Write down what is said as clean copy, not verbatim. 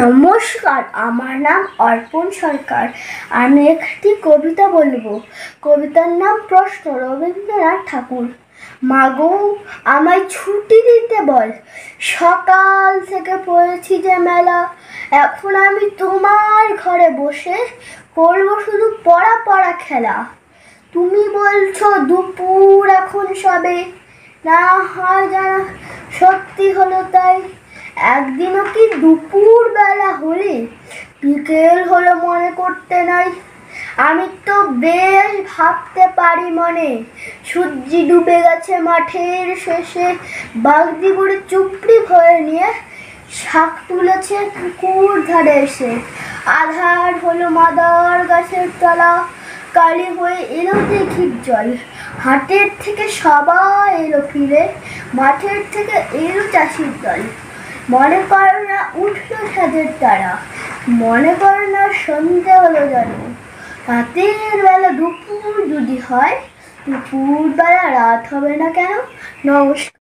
নমস্কার, আমার নাম অর্পণ সরকার। আমি একটি কবিতা বলবো। কবিতার নাম প্রশ্ন, রবীন্দ্রনাথ ঠাকুর। মাগো, আমায় ছুটি দিতে বল, সকাল থেকে পড়েছি যে মেলা। এখন আমি তোমার ঘরে বসে করবো শুধু পড়া পড়া খেলা। তুমি বলছো দুপুর এখন সবে, না হয় জানা সত্যি হলো তাই। একদিনও কি দুপুর বেলা হলে বিকেল হলো মনে করতে নাই। আমি তো বেশ ভাবতে পারি মনে, সূর্য ডুবে গেছে মাঠের শেষে। বাগদি বুড়ি চুপড়ি ভরে নিয়ে শাক তুলেছে পুকুর ধারে এসে। আধার হলো মাদার গাছের তলা, কালি হয়ে এলো দিঘির জল। হাটের থেকে সবাই এলো ফিরে, মাঠের থেকে এলো চাষির দল। মনে করো না উঠলো সাজের তারা, মনে করো না সন্ধে হলো যেন। রাতের বেলা দুপুর যদি হয়, দুপুর বেলা রাত হবে না কেন? নমস্কার।